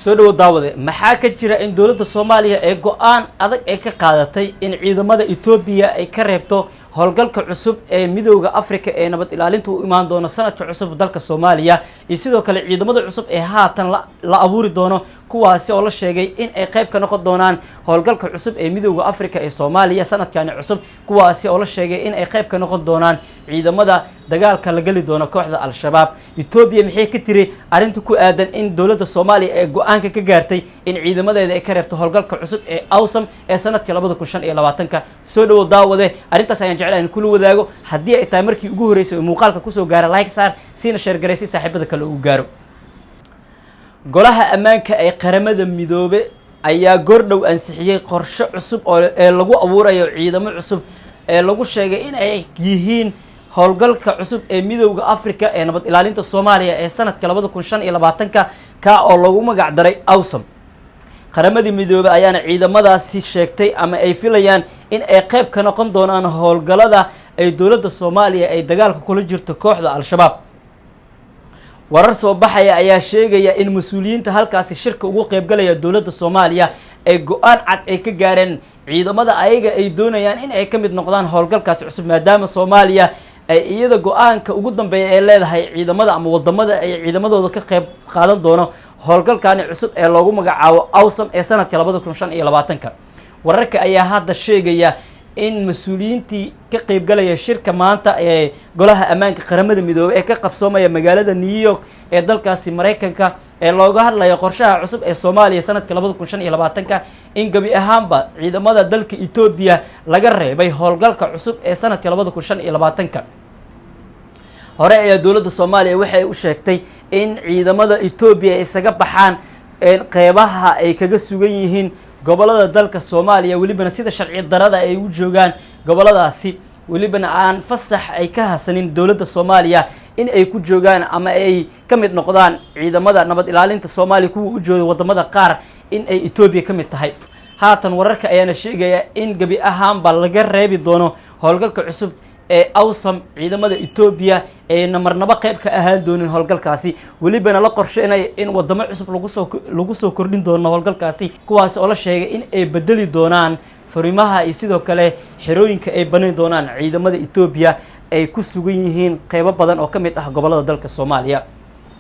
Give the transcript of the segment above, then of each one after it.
soo dhawo daawade maxaa ka jira in dawladda Soomaaliya ay go'aan adag ay ka qaadatay in ciidamada Itoobiya ay ka reebto howlgalka cusub ee midowga Afrika ee nabad ilaalinta u imaan doona sanadka cusub dalka Soomaaliya iyo sidoo kale ciidamada cusub ee haatan la abuuri doono kuwaasi oo la sheegay in ay qayb ka noqon doonaan howlgalka cusub ee midowga Afrika ee Soomaaliya sanadkan cusub kuwaasi oo la sheegay in ay qayb ka noqon doonaan ciidamada dagaalka la gali doono kooxda Al-Shabaab. Itoobiya maxay ka tiri arinta ku aadan in dawladda Soomaaliya ay go'aanka ka gaartay in ciidamadeeda ay ka reebto howlgalka cusub ee awsam ee sanadka 2025 soo dhawo daawade arintaas ayaan jeclaan kula wadaago haddii ay tahay markii ugu horeysay muuqaalka ku soo gaara like saar siina share gareysi saaxiibada kale ugu gaaro. golaha ammaanka ee qaramada midoobe ayaa goordhow ansixiyay qorshe cusub oo lagu abuurayo ciidamo cusub ee lagu sheegay in ay yihiin howlgalka cusub ee midowga Afrika ee nabad ilaalinta Soomaaliya ee sanadka 2025 ka oo lagu magac daray awsam. qaramada midoobe ayaana ciidamadaasi sheegtay ama ay filayaan in ay qayb ka noqon doonaan howlgalada ay dawladda Soomaaliya ay dagaalka kula jirto kooxda Al-Shabaab. warar soo baxaya ayaa sheegaya in mas'uuliyiinta halkaasi shirka ugu qayb galaya dawladda Soomaaliya ay go'aan cad ay ka gaareen ciidamada ayaga ay doonayaan in ay ka mid noqdaan howlgalkaasi cusub maadaama Soomaaliya ay iyada go'aanka ugu dambeeya ay leedahay ciidamada ama wadamada ay ciidamadooda ka qayb qaadan doono howlgalkan cusub ee loogu magacaabo awsam ee sanadka 2025. wararka ayaa hadda sheegaya in mas'uuliyiintii ka qayb galaya shirka maanta ee golaha ammaanka qaramada midoobe ee ka qabsoomaya magaalada New York ee dalkaasi Mareykanka ee looga hadlayo qorshaha cusub ee Soomaaliya sanadka 2025 in gabi ahaanba ciidamada dalka Itoobiya laga reebay howlgalka cusub ee sanadka 2025. hore ayaa dawladda Soomaaliya waxay u sheegtay in ciidamada Itoobiya ay isaga baxaan qeybaha ay kaga sugan yihiin gobolada dalka Soomaaliya welibana sida sharci darada ay u joogaan goboladaasi welibana aan fasax ay ka hasanin dawladda Soomaaliya in ay ku joogaan ama ay ka mid noqdaan ciidamada nabad ilaalinta Soomaaliya kuwa u jooga wadamada qaar in ay Itoobiya ka mid tahay. haatan wararka ayaana sheegaya in gabi ahaanba laga reebi doono howlgalka cusub ee awsam ciidamada Itoobiya ee marnaba qayb ka ahaan doonin howlgalkaasi welibana la qorsheenay in wadamo cusub lagu soo kordhin doono howlgalkaasi kuwaas oo la sheegay in ay bedeli doonaan fariimaha iyo sidoo kale xirooyinka ay banaan doonaan ciidamada Itoobiya ay ku sugan yihiin qaybo badan oo ka mid ah gobolada dalka Soomaaliya.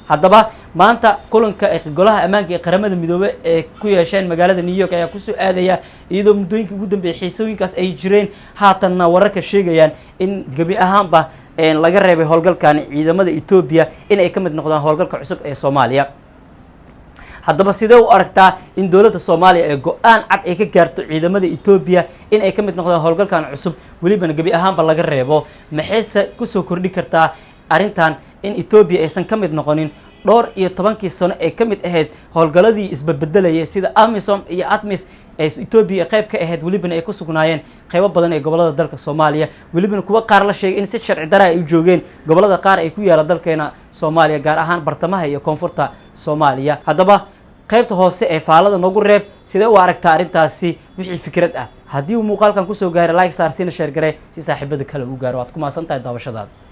haddaba maanta kulanka golaha ammaanka ee qaramada midoobe ee ku yeesheen magaalada New York ayaa ku soo aadaya iyadoo muddooyinkii ugu dambeeyay xiisooyinkaas ay jireen haatanna wararka sheegayaan in gabi ahaanba laga reebay howlgalkan ciidamada Itoobiya in ay ka mid noqdaan howlgalka cusub ee Soomaaliya. haddaba sidee u aragtaa in dawladda Soomaaliya ay go'aan cad ay ka gaarto ciidamada Itoobiya in ay ka mid noqdaan howlgalkan cusub welibana gabi ahaanba laga reebo maxayse ku soo kordhi kartaa arintan in Itoobiya aysan ka mid noqonin dhowr iyo 10 sano ay ka mid ahayd howlgaladii isbedbedelayay sida AMISOM iyo ATMIS ee Itoobiya qayb ka ahayd welibana ay ku sugnaayeen qaybo badan ee gobolada dalka Soomaaliya welibana kuwa qaar la sheegay in si sharci darro ay u joogeen gobolada qaar ay ku yaala dalkeena Soomaaliya gaar ahaan bartamaha iyo koonfurta Soomaaliya. haddaba qaybta hoose ee faalada nagu reeb sidee u aragtaa arintaasi wixii fikrad ah haddii uu muuqaalkan ku soo gaaray like saar siina share garee si saaxiibada kale u gaaro waad ku maasantahay daawashadaada.